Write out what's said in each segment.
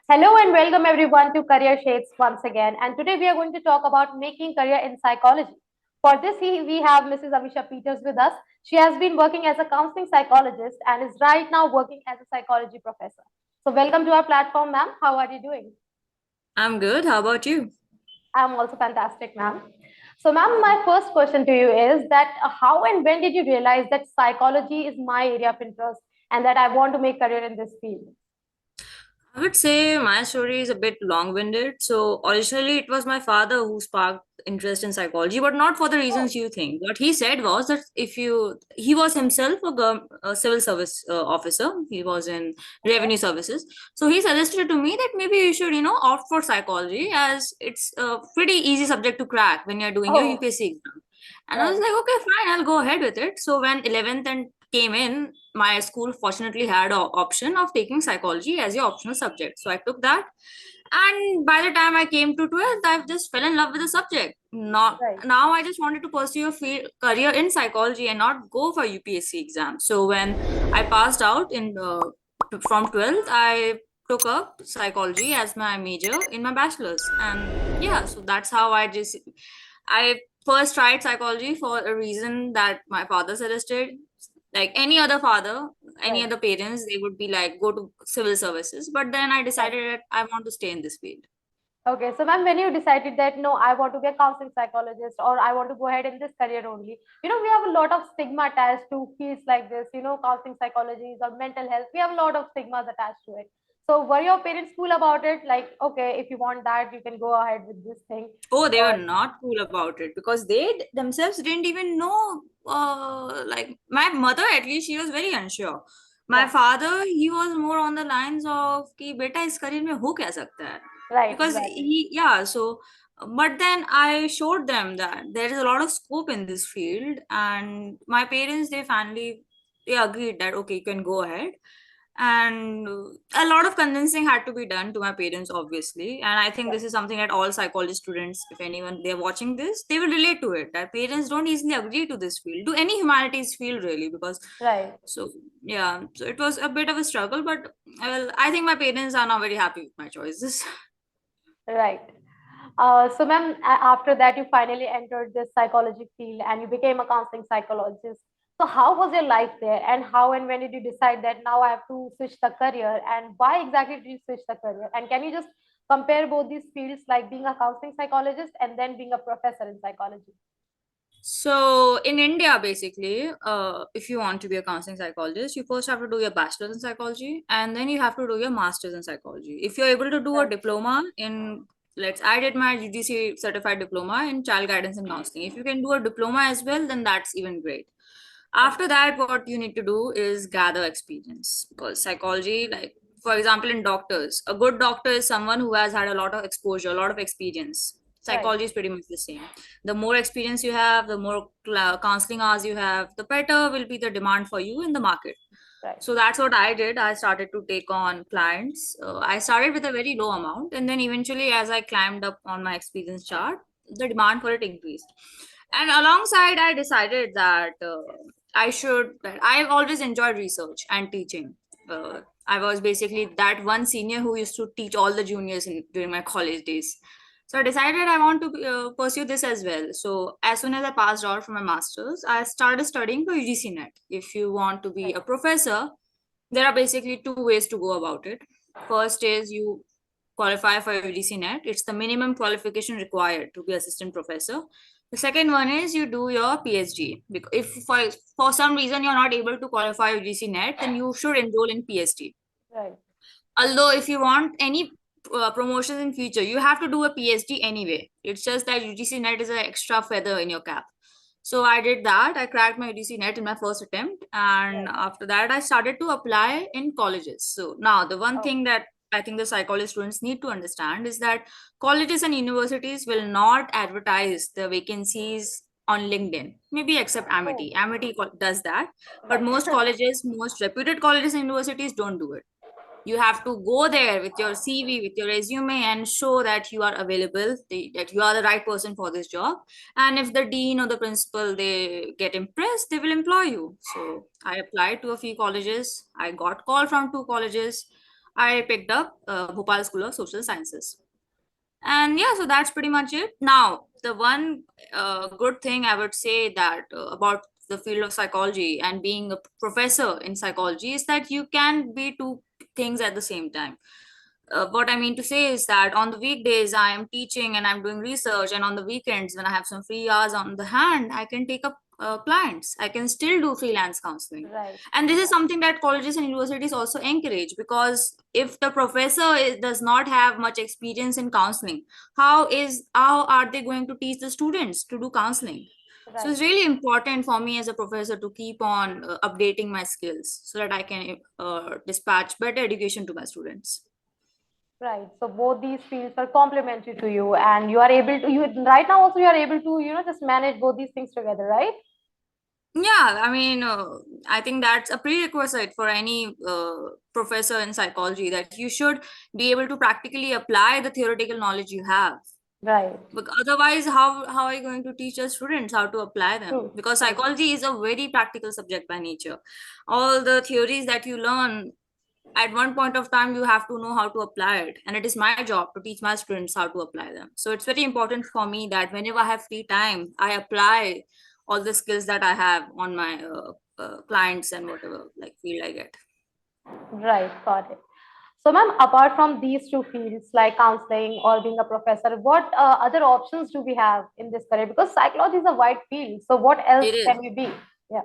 Hello and welcome everyone to Career Shapes once again. And today we are going to talk about making career in psychology. For this, we have Mrs. Avisha Peters with us. She has been working as a counseling psychologist and is right now working as a psychology professor. So, welcome to our platform, ma'am. How are you doing? I'm good. How about you? I'm also fantastic, ma'am. So, ma'am, my first question to you is that how and when did you realize that psychology is my area of interest and that I want to make career in this field? I would say my story is a bit long-winded. So originally it was my father who sparked interest in psychology, but not for the Oh, reasons you think. What he said was that he was himself a civil service officer. He was in okay. revenue services. So he suggested to me that maybe you should, opt for psychology as it's a pretty easy subject to crack when you're doing your Oh, UPSC exam. And I was right, like, okay, fine, I'll go ahead with it. So when 11th and came in, my school fortunately had an option of taking psychology as your optional subject. So I took that. And by the time I came to 12th, I just fell in love with the subject. right. Now I just wanted to pursue a career in psychology and not go for UPSC exam. So when I passed out from 12th, I took up psychology as my major in my bachelor's. And yeah, so that's how I first tried psychology for a reason that my father suggested. Like any other father, any Right. other parents, they would be like, go to civil services. But then I Right. decided that I want to stay in this field. Okay. So, ma'am, when you decided that no, I want to be a counseling psychologist or I want to go ahead in this career only, we have a lot of stigma attached to fields like this, counseling psychologies or mental health. We have a lot of stigmas attached to it. So, were your parents cool about it? Like, okay, if you want that, you can go ahead with this thing. Oh, they were Or, not cool about it because themselves didn't even know. Like my mother, at least, she was very unsure. My yeah, father, he was more on the lines of कि बेटा इस career में हो क्या सकता है, right, because exactly. he yeah so. But then I showed them that there is a lot of scope in this field, and my parents, they finally they agreed that okay, you can go ahead. And a lot of convincing had to be done to my parents, obviously, and I think Yeah, this is something that all psychology students, if anyone they're watching this, they will relate to it, that parents don't easily agree to this field, to any humanities field really, because right, so yeah, so it was a bit of a struggle, but well, I think my parents are now very happy with my choices. right. So, ma'am, after that, you finally entered this psychology field and you became a counseling psychologist. So, how was your life there, and how and when did you decide that now I have to switch the career, and why exactly did you switch the career? And can you just compare both these fields, like being a counseling psychologist and then being a professor in psychology? So in India, basically, if you want to be a counseling psychologist, you first have to do your bachelor's in psychology, and then you have to do your master's in psychology. If you're able to do a Right, diploma in, I did my UGC certified diploma in child guidance and counseling. If you can do a diploma as well, then that's even great. right, After that, what you need to do is gather experience, because psychology, like for example, in doctors, a good doctor is someone who has had a lot of exposure, a lot of experience. right, Psychology is pretty much the same. The more experience you have, the more counseling hours you have, the better will be the demand for you in the market. right. So that's what I did. I started to take on clients. I started with a very low amount, and then eventually, as I climbed up on my experience chart, the demand for it increased. And alongside, I decided that I've always enjoyed research and teaching. I was basically that one senior who used to teach all the juniors during my college days. So I decided I want to pursue this as well. So as soon as I passed out from my masters, I started studying for UGC NET. If you want to be Right. a professor, there are basically two ways to go about it. First is you qualify for UGC NET. It's the minimum qualification required to be assistant professor. The second one is you do your PhD. Because if for some reason you're not able to qualify UGC NET, then you should enroll in PhD. Right. Although if you want any promotions in future, you have to do a PhD anyway. It's just that UGC NET is an extra feather in your cap. So I did that. I cracked my UGC NET in my first attempt, and Right. after that, I started to apply in colleges. So now the one Oh, thing that I think the psychology students need to understand is that colleges and universities will not advertise the vacancies on LinkedIn. Maybe except oh, Amity. Does that, but right. most colleges, most reputed colleges and universities don't do it. You have to go there with your CV, with your resume, and show that you are available, that you are the right person for this job. And if the dean or the principal, they get impressed, they will employ you. So I applied to a few colleges. I got call from two colleges. I picked up Bhopal School of Social Sciences. And yeah, so that's pretty much it. Now, the one good thing I would say that about the field of psychology and being a professor in psychology is that you can be two things at the same time. What I mean to say is that on the weekdays I am teaching and I'm doing research, and on the weekends when I have some free hours on the hand, I can take up clients. I can still do freelance counseling, Right, and this is something that colleges and universities also encourage, because if the professor does not have much experience in counseling, how are they going to teach the students to do counseling? So right, it's really important for me as a professor to keep on updating my skills so that I can dispatch better education to my students. right. So both these fields are complementary to you, and you are able to, you right now also you are able to, just manage both these things together, right? Yeah, I mean, I think that's a prerequisite for any professor in psychology, that you should be able to practically apply the theoretical knowledge you have. Right. But otherwise, how are you going to teach your students how to apply them? True. Because True. psychology is a very practical subject by nature. All the theories that you learn, at one point of time you have to know how to apply it, and it is my job to teach my students how to apply them. So it's very important for me that whenever I have free time, I apply all the skills that I have on my clients and whatever like field I get. Right. Got it. So, ma'am, apart from these two fields like counseling or being a professor, what other options do we have in this career? Because psychology is a wide field. So, what else It is. can we be? Yeah.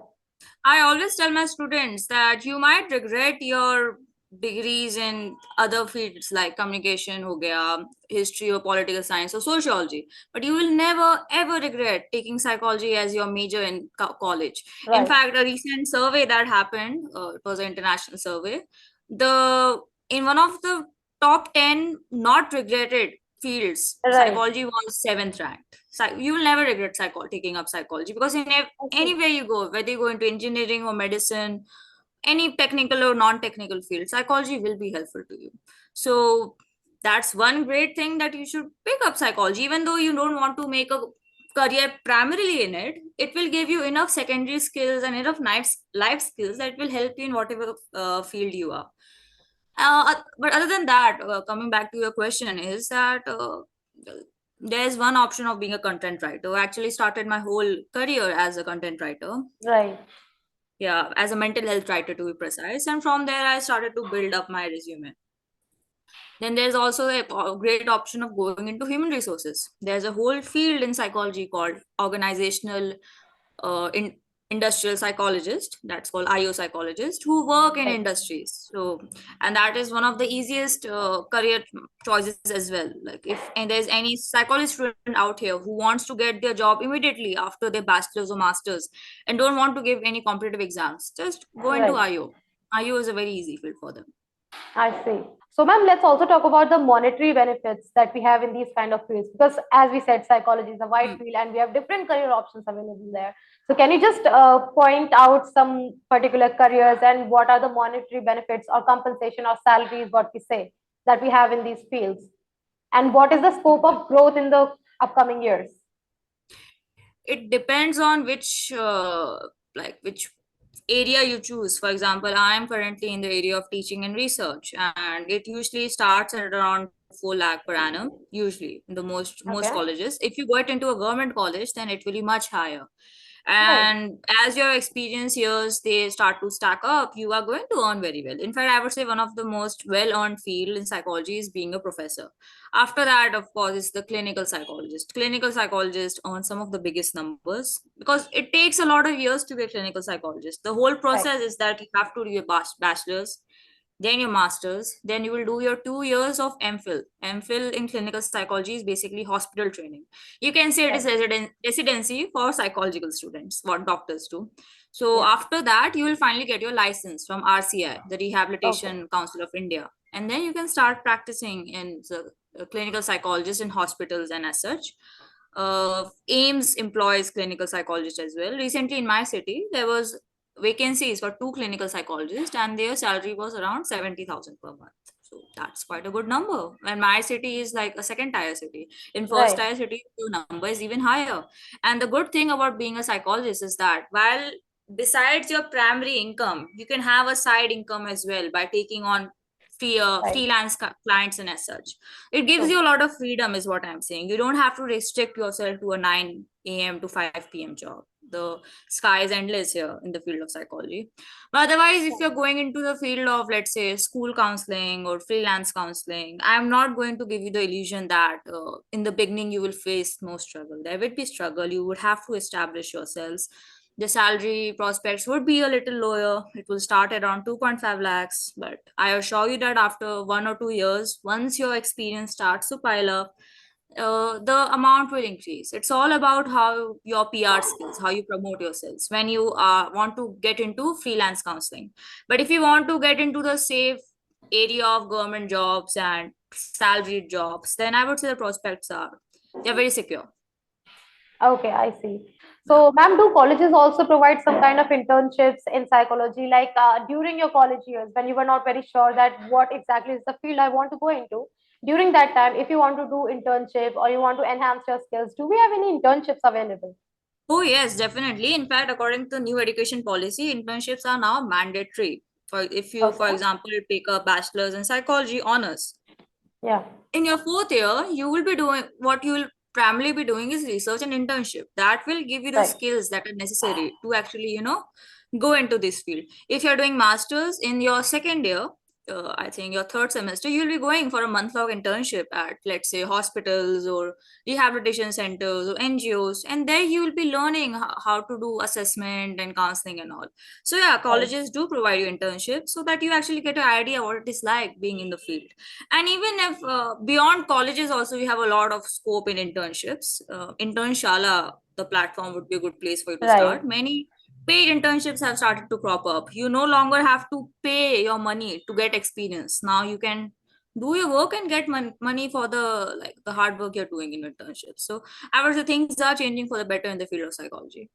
I always tell my students that you might regret your degrees in other fields like communication, ho gaya, history or political science or sociology, but you will never ever regret taking psychology as your major in college. In Right. fact, a recent survey that happened, it was an international survey. The in one of the top 10 not regretted fields, Right. psychology was seventh ranked. You will never regret taking up psychology, because in I see. anywhere you go, whether you go into engineering or medicine, any technical or non-technical field, psychology will be helpful to you. So that's one great thing, that you should pick up psychology, even though you don't want to make a career primarily in it. It will give you enough secondary skills and enough life skills that will help you in whatever field you are. But other than that, coming back to your question, is that there's one option of being a content writer. I actually started my whole career as a content writer. Right. Yeah, as a mental health writer to be precise. And from there, I started to build up my resume. Then there's also a great option of going into human resources. There's a whole field in psychology called organizational in industrial psychologist, that's called IO psychologist, who work in Right. industries. So, and that is one of the easiest career choices as well. Like if and there's any psychology student out here who wants to get their job immediately after their bachelor's or master's and don't want to give any competitive exams, just go into Right. IO. IO is a very easy field for them. I see. So, ma'am, let's also talk about the monetary benefits that we have in these kind of fields. Because, as we said, psychology is a wide Hmm. field and we have different career options available there. So, can you just point out some particular careers and what are the monetary benefits or compensation or salaries, what we say, that we have in these fields? And what is the scope of growth in the upcoming years? It depends on which area you choose. For example, I am currently in the area of teaching and research, and it usually starts at around 4 lakh per annum, usually in the most Okay. colleges. If you get into a government college, then it will be much higher. Right. And as your experience years they start to stack up, you are going to earn very well. In fact, I would say one of the most well earned field in psychology is being a professor. After that, of course, is the clinical psychologist. Clinical psychologist earn some of the biggest numbers, because it takes a lot of years to be a clinical psychologist. The whole Right. process is that you have to do your bachelor's, then your master's, then you will do your 2 years of MPhil. MPhil in clinical psychology is basically hospital training. You can say it is Right. residency for psychological students, what doctors do. So Yeah. after that, you will finally get your license from RCI, the Okay. Rehabilitation Council of India, and then you can start practicing in the clinical psychologist in hospitals and as such. AIMS employs clinical psychologists as well. Recently, in my city, there was vacancies for two clinical psychologists, and their salary was around 70,000 per month. So that's quite a good number. And my city is like a second tier city. In first Right. tier city, the number is even higher. And the good thing about being a psychologist is that while besides your primary income, you can have a side income as well by taking on Right. freelance clients and as such. It gives True. you a lot of freedom, is what I'm saying. You don't have to restrict yourself to a 9 a.m. to 5 p.m. job. The sky is endless here in the field of psychology. But otherwise, if you're going into the field of, let's say, school counseling or freelance counseling, I'm not going to give you the illusion that in the beginning you will face no struggle. There will be struggle. You would have to establish yourselves. The salary prospects would be a little lower. It will start around 2.5 lakhs. But I assure you that after 1 or 2 years, once your experience starts to pile up, the amount will increase. It's all about how your PR skills, how you promote yourselves when you want to get into freelance counseling. But if you want to get into the safe area of government jobs and salaried jobs, then I would say the prospects are, they're very secure. Okay, I see. Yeah. So, ma'am, do colleges also provide some kind of internships in psychology, like during your college years when you were not very sure that what exactly is the field I want to go into? During that time, if you want to do internship or you want to enhance your skills, do we have any internships available? Oh, yes, definitely. In fact, according to the new education policy, internships are now mandatory. For if you, for Okay. example, take a bachelor's in psychology honors, Yeah. in your fourth year, you will be doing what you will primarily be doing is research and internship. That will give you the Right. skills that are necessary to actually, go into this field. If you're doing masters in your second year, I think your third semester, you'll be going for a month-long internship at, let's say, hospitals or rehabilitation centers or NGOs, and there you will be learning how to do assessment and counseling and all. So yeah, Right. colleges do provide you internships so that you actually get an idea what it is like being in the field. And even if beyond colleges also, we have a lot of scope in internships. Internshala, the platform would be a good place for you to Right. start. Many paid internships have started to crop up. You no longer have to pay your money to get experience. Now you can do your work and get money for the, like, the hard work you're doing in internships. So I would say things are changing for the better in the field of psychology.